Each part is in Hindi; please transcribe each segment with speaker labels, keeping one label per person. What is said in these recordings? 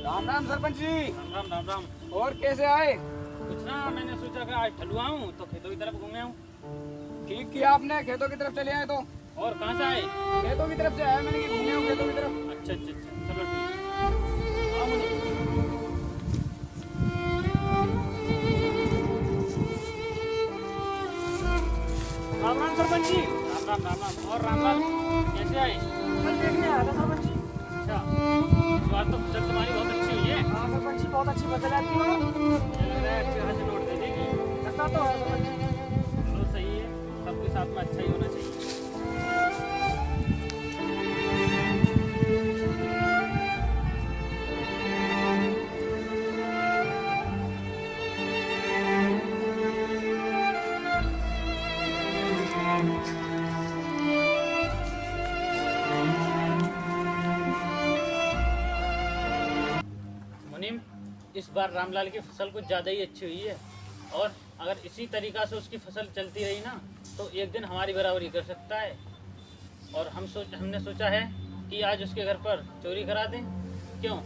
Speaker 1: राम राम सरपंच जी।
Speaker 2: राम राम राम राम।
Speaker 1: और कैसे आए?
Speaker 2: कुछ ना, मैंने सोचा कि आज ठलुआ हूँ तो खेतों की तरफ घूमे हूँ।
Speaker 1: ठीक किया आपने, खेतों की तरफ चले आए तो।
Speaker 2: और कहाँ से आए?
Speaker 1: खेतों की तरफ से आया मैंने कि घूमे हूँ खेतों की तरफ।
Speaker 2: अच्छा अच्छा अच्छा, चलो ठीक है। आओ मुझे।
Speaker 1: राम राम सरपंच जी।
Speaker 2: राम राम राम राम। और रामलाल कैसे आए?
Speaker 1: फसल देखने आया था सरपंच जी।
Speaker 2: अच्छा, इस बार तो फसल तुम्हारी बहुत अच्छी हुई है।
Speaker 1: हाँ सरपंच जी, बहुत अच्छी फसल आती है।
Speaker 2: मुझे लग रहा है अच्छे खासे नोट दे देगी।
Speaker 1: लगता तो है सरपंच जी।
Speaker 2: चलो सही है, सबके साथ में अच्छा ही होना चाहिए। मुनीम, इस बार रामलाल की फसल कुछ ज़्यादा ही अच्छी हुई है, और अगर इसी तरीक़ा से उसकी फसल चलती रही ना तो एक दिन हमारी बराबरी कर सकता है। और हमने सोचा है कि आज उसके घर पर चोरी करा दें। क्यों?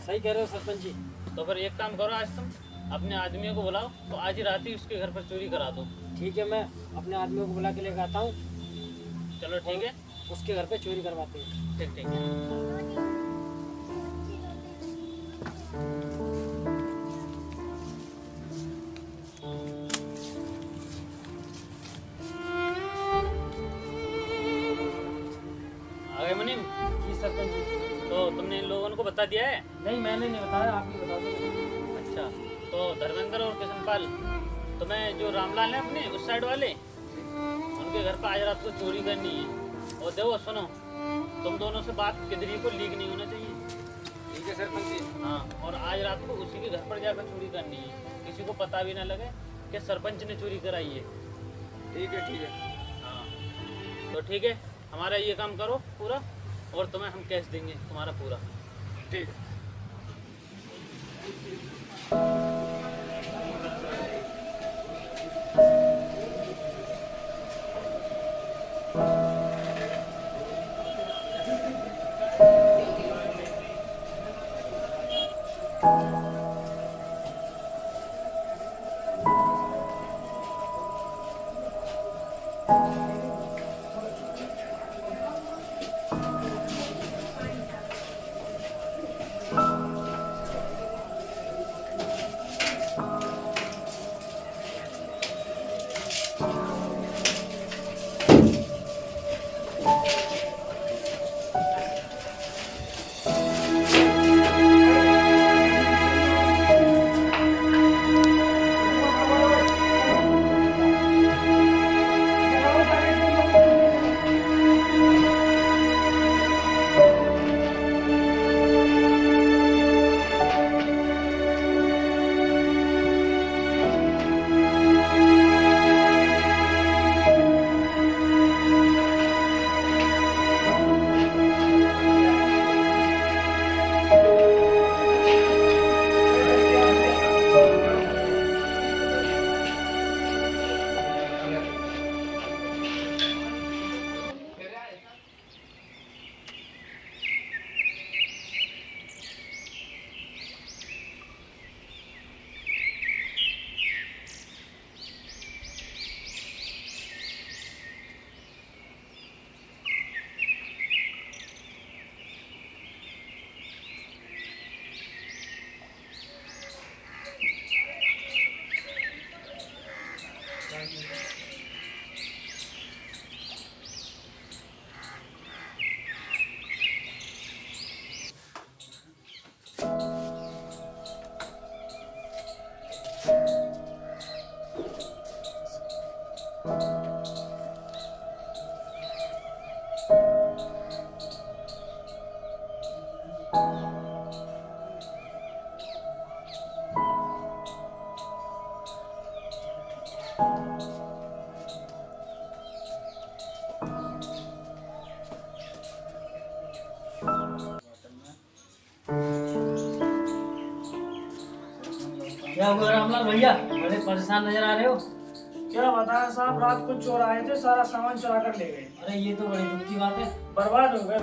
Speaker 1: सही कह रहे हो सरपंच जी।
Speaker 2: तो फिर एक काम करो, आज तुम अपने आदमियों को बुलाओ तो आज ही रात ही उसके घर पर चोरी करा दो।
Speaker 1: ठीक है, मैं अपने आदमियों को बुला के लेकर आता हूँ।
Speaker 2: चलो ठीक है।
Speaker 1: उसके घर पे चोरी करवाते हैं।
Speaker 2: ठीक ठीक है। आ गए मुनीम?
Speaker 1: जी सरपंच जी।
Speaker 2: तो तुमने इन लोगों को बता दिया है?
Speaker 1: नहीं, मैंने नहीं बताया, आप ही बता दो।
Speaker 2: अच्छा, तो धर्मेंद्र और किशनपाल, तुम्हें जो रामलाल है अपने उस साइड वाले, उनके घर पर आज रात को चोरी करनी है। और देखो सुनो, तुम दोनों से बात किधरी को लीक नहीं होना चाहिए।
Speaker 1: ठीक है सरपंच जी।
Speaker 2: हाँ, और आज रात को उसी के घर पर जाकर चोरी करनी है, किसी को पता भी ना लगे कि सरपंच ने चोरी कराई है।
Speaker 1: ठीक है ठीक है।
Speaker 2: हाँ, तो ठीक है, हमारा ये काम करो पूरा, और तुम्हें हम कैश देंगे तुम्हारा पूरा।
Speaker 1: ठीक है।
Speaker 3: क्या हुआ रामलाल भैया, बड़े परेशान नजर आ रहे हो?
Speaker 1: क्या बताया साहब, रात को चोर आए थे, सारा सामान चुरा कर ले गए।
Speaker 3: अरे ये तो बड़ी दुख की बात है।
Speaker 1: बर्बाद हो गए।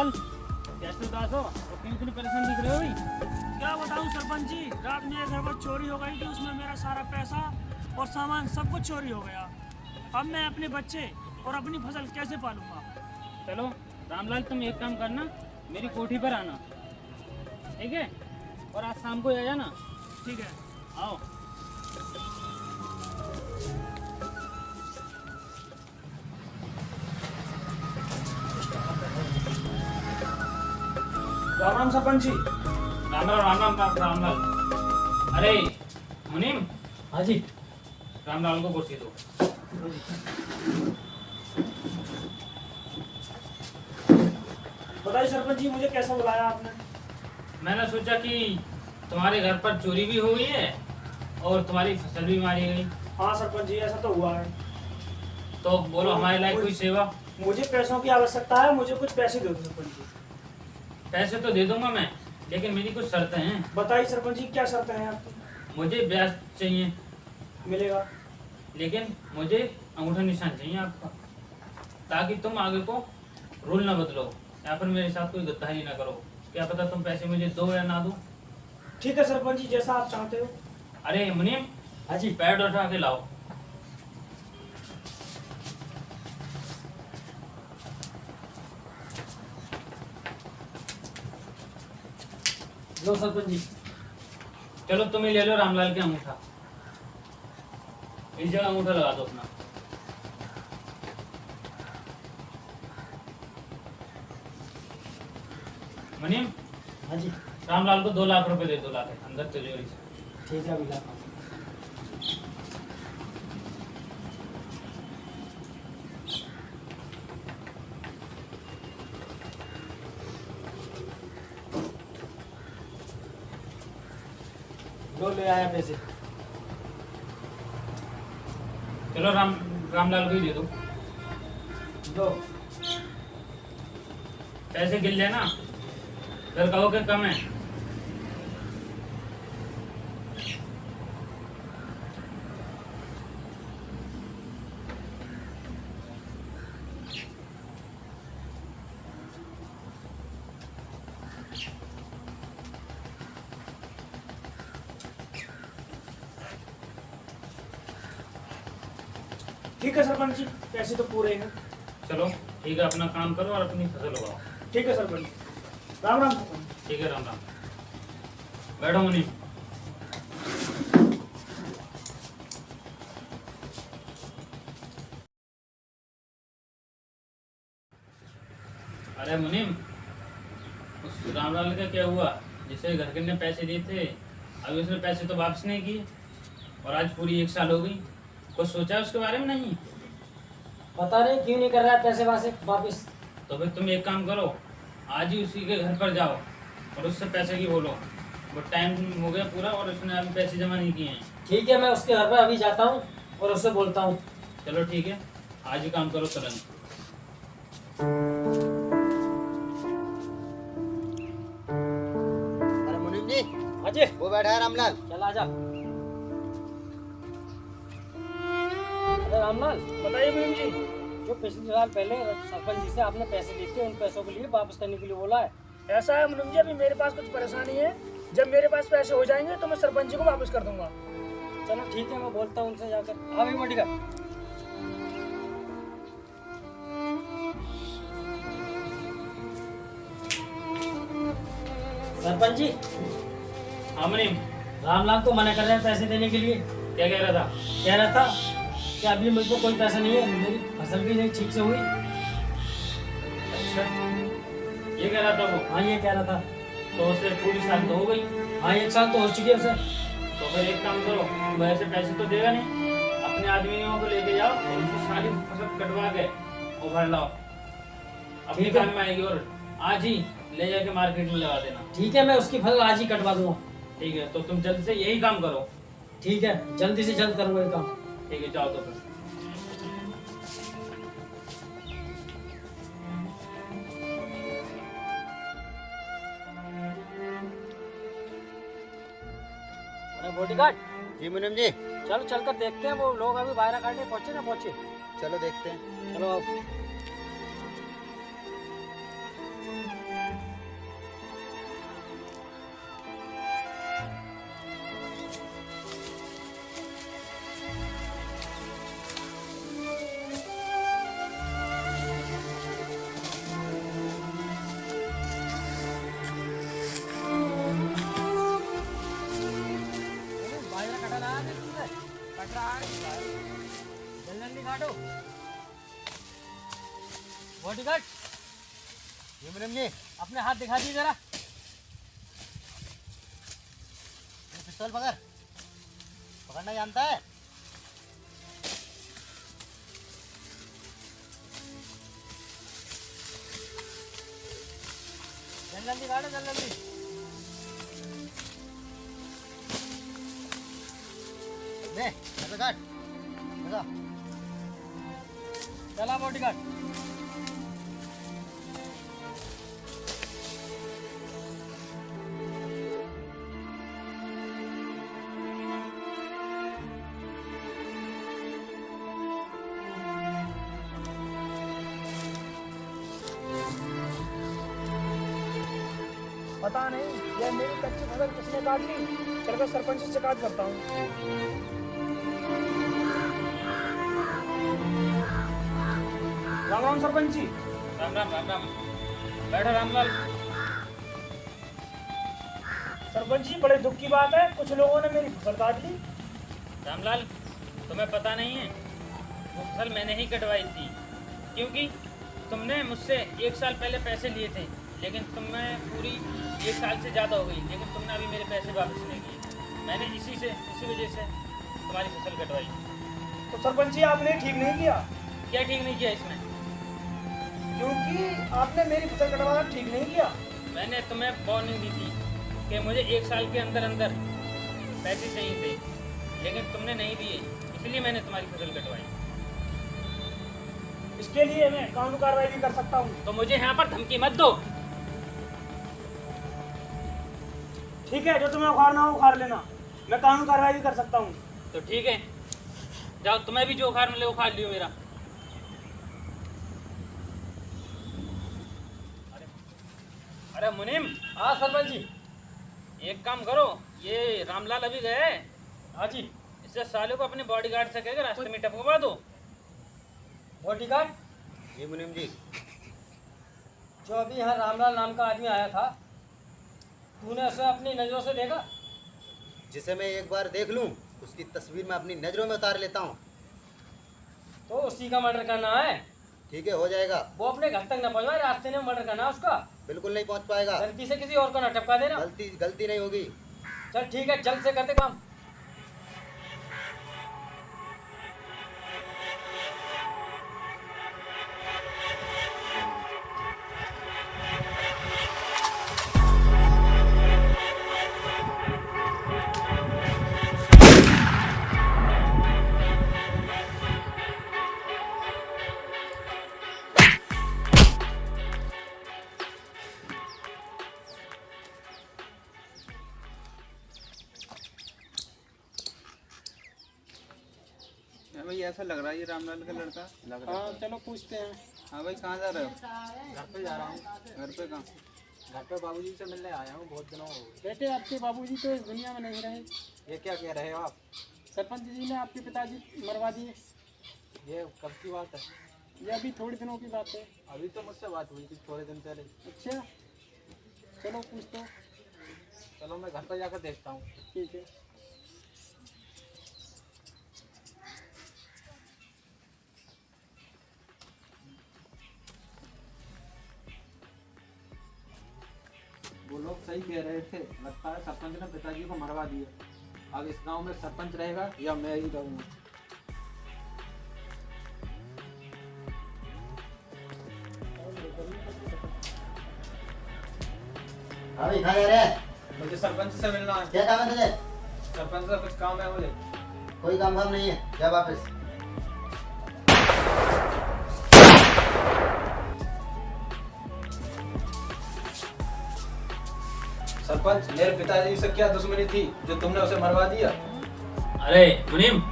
Speaker 2: रामलाल, कैसे उदास हो और क्यों इतने परेशान दिख रहे हो भाई?
Speaker 1: क्या बताऊं सरपंच जी, रात में घर पर चोरी हो गई थी, उसमें मेरा सारा पैसा और सामान सब कुछ चोरी हो गया। अब मैं अपने बच्चे और अपनी फसल कैसे पालूंगा?
Speaker 2: चलो रामलाल, तुम एक काम करना, मेरी कोठी पर आना, ठीक है? और आज शाम को आ जाना।
Speaker 1: ठीक है।
Speaker 2: आओ।
Speaker 1: राम राम सरपंच जी।
Speaker 2: रामलाल। अरे मुनीम,
Speaker 3: हाँ जी।
Speaker 2: रामलाल को कुर्सी दो।
Speaker 1: बताइए सरपंच जी, मुझे कैसा बुलाया आपने?
Speaker 2: मैंने सोचा कि तुम्हारे घर पर चोरी भी हो गई है और तुम्हारी फसल भी मारी गई,
Speaker 1: हाँ सरपंच जी, ऐसा तो हुआ है।
Speaker 2: तो बोलो हमारे लायक कोई सेवा।
Speaker 1: मुझे पैसों की आवश्यकता है, मुझे कुछ पैसे दे दो सरपंच जी।
Speaker 2: पैसे तो दे दूंगा मैं, लेकिन मेरी कुछ शर्तें हैं।
Speaker 1: बताइए सरपंच जी, क्या शर्तें हैं आपकी?
Speaker 2: मुझे ब्याज चाहिए,
Speaker 1: मिलेगा।
Speaker 2: लेकिन मुझे अंगूठा निशान चाहिए आपका, ताकि तुम आगे को रूल ना बदलो या फिर मेरे साथ कोई गद्दारी ना करो। क्या पता तुम पैसे मुझे दो या ना दो।
Speaker 1: ठीक है सरपंच जी, जैसा आप चाहते हो।
Speaker 2: अरे मुनीम,
Speaker 3: हाँ जी।
Speaker 2: पैड उठा के लाओ।
Speaker 3: लो सरपंच जी।
Speaker 2: चलो तुम ही ले लो रामलाल के अंगूठा, इस जगह अंगूठा लगा दो अपना। मुनीम,
Speaker 3: हाँ जी।
Speaker 2: रामलाल को 2 लाख रुपए दे दो, लाके अंदर तिजोरी से।
Speaker 3: ठीक है, अभी लाता हूँ। लो, ले आया पैसे।
Speaker 2: चलो रामलाल को ही दे दो।
Speaker 3: दो।
Speaker 2: पैसे गिन लेना, फिर कहो कि कम है।
Speaker 1: ठीक है सरपंच जी, पैसे तो पूरे हैं।
Speaker 2: चलो ठीक है, अपना काम करो और अपनी फसल उगाओ।
Speaker 1: ठीक है सरपंच जी। राम राम सरपंच जी।
Speaker 2: ठीक है, राम राम। बैठो मुनीम। अरे मुनीम, उस रामलाल का क्या हुआ जिसे घर के ने पैसे दिए थे? अभी उसने पैसे तो वापस नहीं किए और आज पूरी 1 साल हो गई। कुछ सोचा उसके बारे में? नहीं।
Speaker 3: पता नहीं क्यों नहीं कर रहा है पैसे वापस।
Speaker 2: तो फिर तुम एक काम करो, आज ही उसी के घर पर जाओ और उससे पैसे की बोलो। वो टाइम हो गया पूरा और उसने अभी पैसे जमा नहीं किए हैं।
Speaker 3: ठीक है, मैं उसके घर पर अभी जाता हूँ और उससे बोलता हूँ।
Speaker 2: चलो ठीक है, आज ही काम करो तुरंत।
Speaker 4: अरे मुनीम जी,
Speaker 3: हाँ जी।
Speaker 4: वो बैठा है रामलाल।
Speaker 3: चल आजा। अरे रामलाल,
Speaker 1: बताइए मुनीम जी।
Speaker 3: जो पिछले साल पहले सरपंच जी से आपने पैसे लिए थे, उन पैसों के लिए वापस करने के लिए बोला है।
Speaker 1: ऐसा है मुनीम जी, अभी मेरे पास कुछ परेशानी है। जब मेरे पास पैसे हो जाएंगे तो मैं सरपंच जी को वापस कर दूंगा।
Speaker 3: चलो ठीक है, मैं बोलता हूँ उनसे जाकर। हाँ भाई, मोटी कर। सरपंच जी,
Speaker 2: हाँ मुनीम,
Speaker 3: रामलाल तो मना कर रहे हैं पैसे देने के लिए।
Speaker 2: क्या कह रहा था?
Speaker 3: कह रहा था कि अभी मुझको कोई पैसा नहीं है, मेरी फसल भी नहीं ठीक से हुई।
Speaker 2: अच्छा, ये कह रहा था वो?
Speaker 3: हाँ, ये कह रहा था।
Speaker 2: तो उसे पूरी साल तो हो गई।
Speaker 3: हाँ, 1 साल तो हो चुकी है उसे।
Speaker 2: तो फिर एक काम करो, वैसे पैसे तो देगा नहीं, अपने आदमियों को लेके जाओ और उसकी सारी फसल कटवा के और भर लाओ। अपने
Speaker 3: ठीक है।
Speaker 2: काम में आएगी और आज ही ले जाके मार्केट में लगा देना।
Speaker 3: ठीक है, मैं उसकी फसल आज ही कटवा दूंगा।
Speaker 2: ठीक है, तो तुम जल्द से यही काम करो।
Speaker 3: ठीक है, जल्दी से जल्द करूँगा ये काम।
Speaker 2: ठीक है, जाओ तो फिर।
Speaker 3: अरे बॉडीगार्ड,
Speaker 4: जी मुनीम जी,
Speaker 3: चलो चलकर देखते हैं, वो लोग अभी बाहर काटने पहुंचे ना पहुंचे।
Speaker 4: चलो देखते हैं।
Speaker 3: चलो अब। बाजरा कटा रहा है तुमने? कट रहा है जल्दी काटो। बॉडीगार्ड
Speaker 4: जी मुनीम जी,
Speaker 3: अपने हाथ दिखा दिए जरा।
Speaker 4: ये पिस्तौल पकड़, पकड़ना जानता है?
Speaker 3: जल्दी काटो जल्दी।
Speaker 4: ले ऐसे काट, ऐसा।
Speaker 3: चला बॉडीगार्ड।
Speaker 1: पता नहीं ये मेरी कच्ची फसल किसने काट ली। चल मैं सरपंच से शिकायत करता हूँ। राम राम सरपंच जी।
Speaker 2: राम राम राम राम। बैठो रामलाल।
Speaker 1: सरपंच जी बड़े दुख की बात है, कुछ लोगों ने मेरी फसल काट ली।
Speaker 2: रामलाल, तुम्हें पता नहीं है, वो फसल मैंने ही कटवाई थी, क्योंकि तुमने मुझसे 1 साल पहले पैसे लिए थे, लेकिन तुम्हें पूरी 1 साल से ज़्यादा हो गई, लेकिन तुमने अभी मेरे पैसे वापस नहीं किए। मैंने इसी वजह से तुम्हारी फसल कटवाई।
Speaker 1: तो सरपंच जी आपने ठीक नहीं किया,
Speaker 2: क्या ठीक नहीं किया इसमें?
Speaker 1: क्योंकि आपने मेरी फसल कटवाना ठीक नहीं किया।
Speaker 2: मैंने तुम्हें वार्निंग दी थी कि मुझे 1 साल के अंदर अंदर पैसे चाहिए थे, लेकिन तुमने नहीं दिए, इसलिए मैंने तुम्हारी फसल कटवाई।
Speaker 1: इसके लिए मैं कानूनी कार्रवाई भी कर सकता हूँ।
Speaker 2: तो मुझे यहाँ पर धमकी मत दो।
Speaker 1: ठीक है, जो तुम्हें उखाड़ना हो उखाड़ लेना, मैं कानूनी कार्रवाई भी कर सकता हूँ।
Speaker 2: तो ठीक है, जाओ, तुम्हें भी जो उखाड़ मिले उखाड़ लियो मेरा। अरे मुनीम।
Speaker 3: हाँ सरपंच जी।
Speaker 2: एक काम करो, ये रामलाल अभी गए हैं,
Speaker 3: हाँ जी।
Speaker 2: इससे साले को अपने बॉडीगार्ड से कहकर रास्ते में टपकवा दो।
Speaker 3: बॉडीगार्ड,
Speaker 4: जी मुनीम जी,
Speaker 3: जो अभी यहाँ रामलाल नाम का आदमी आया था, तूने उसे अपनी नजरों से देखा?
Speaker 4: जिसे मैं एक बार देख लूं, उसकी तस्वीर मैं अपनी नजरों में उतार लेता हूँ।
Speaker 3: तो उसी का मर्डर करना है।
Speaker 4: ठीक है, हो जाएगा।
Speaker 3: वो अपने घर तक न पहुंचवाए, रास्ते में मर्डर करना है उसका।
Speaker 4: बिल्कुल नहीं पहुंच पाएगा।
Speaker 3: गलती से किसी और को न टपका देना।
Speaker 4: गलती नहीं होगी।
Speaker 3: चल ठीक है, जल्द से करते काम।
Speaker 5: भाई ऐसा लग रहा है ये रामलाल का लड़का लग रहा है।
Speaker 3: हाँ चलो पूछते हैं।
Speaker 5: हाँ भाई, कहाँ जा रहे हो?
Speaker 3: घर पे जा रहा हूँ।
Speaker 5: घर पे कहाँ?
Speaker 3: घर पे बाबूजी से मिलने आया हूँ, बहुत दिनों हो गए। बेटे, आपके बाबूजी तो इस दुनिया में नहीं रहे।
Speaker 5: ये क्या कह रहे हो आप?
Speaker 3: सरपंच जी ने आपके पिताजी मरवा दिए।
Speaker 5: ये कब की बात है?
Speaker 3: ये अभी थोड़ी दिनों की बात है।
Speaker 5: अभी तो मुझसे बात हुई थी थोड़े दिन पहले।
Speaker 3: अच्छा, चलो पूछ दो।
Speaker 5: चलो मैं घर पर जाकर देखता हूँ।
Speaker 3: ठीक है।
Speaker 5: वो लोग सही कह रहे थे, लगता है सरपंच ने पिताजी को मरवा दिया। अब इस गांव में सरपंच रहेगा या मैं ही रहूँगा।
Speaker 4: हाँ भाई, कहाँ जा रहे हैं?
Speaker 5: मुझे सरपंच से मिलना है।
Speaker 4: क्या काम है तुझे?
Speaker 5: सरपंच से कुछ काम है मुझे।
Speaker 4: कोई काम नहीं है, जा वापस।
Speaker 5: सरपंच, मेरे पिताजी से क्या दुश्मनी थी जो तुमने उसे मरवा दिया?
Speaker 2: अरे मुनीम,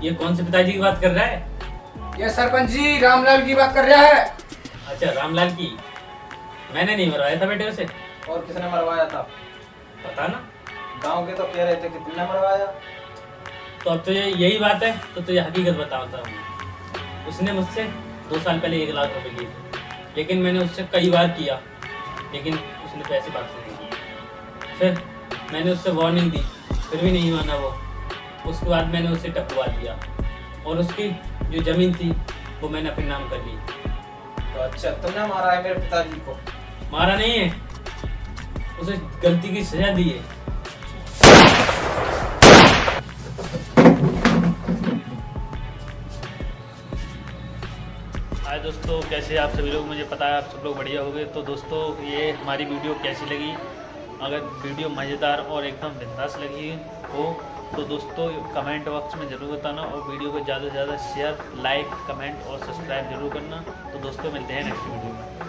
Speaker 2: ये कौन से पिताजी की बात कर रहा है?
Speaker 5: ये सरपंच जी रामलाल की बात कर रहा है।
Speaker 2: अच्छा, रामलाल की। मैंने नहीं मरवाया था बेटे उसे।
Speaker 5: और किसने मरवाया था?
Speaker 2: पता ना।
Speaker 5: गांव के तो कह रहे थे कि तुमने मरवाया।
Speaker 2: तो अब तो यही बात है, तो तुझे हकीकत बताता हूँ। उसने मुझसे 2 साल पहले 1 लाख रुपए लिए थे, लेकिन मैंने उससे कई बार किया, लेकिन उसने पैसे वापस नहीं किए। फिर मैंने उससे वार्निंग दी, फिर भी नहीं माना वो। उसके बाद मैंने उसे टपवा दिया और उसकी जो ज़मीन थी वो मैंने अपने नाम कर ली।
Speaker 5: तो अच्छा, तुमने मारा है मेरे पिताजी को?
Speaker 2: मारा नहीं है, उसे गलती की सजा दी है।
Speaker 6: हाय दोस्तों, कैसे आप सभी लोग? मुझे पता है आप सब लोग बढ़िया होंगे। तो दोस्तों, ये हमारी वीडियो कैसी लगी? अगर वीडियो मज़ेदार और एकदम बिंदास लगी हो तो दोस्तों कमेंट बॉक्स में ज़रूर बताना, और वीडियो को ज़्यादा से ज़्यादा शेयर, लाइक, कमेंट और सब्सक्राइब जरूर करना। तो दोस्तों मिलते हैं नेक्स्ट वीडियो में।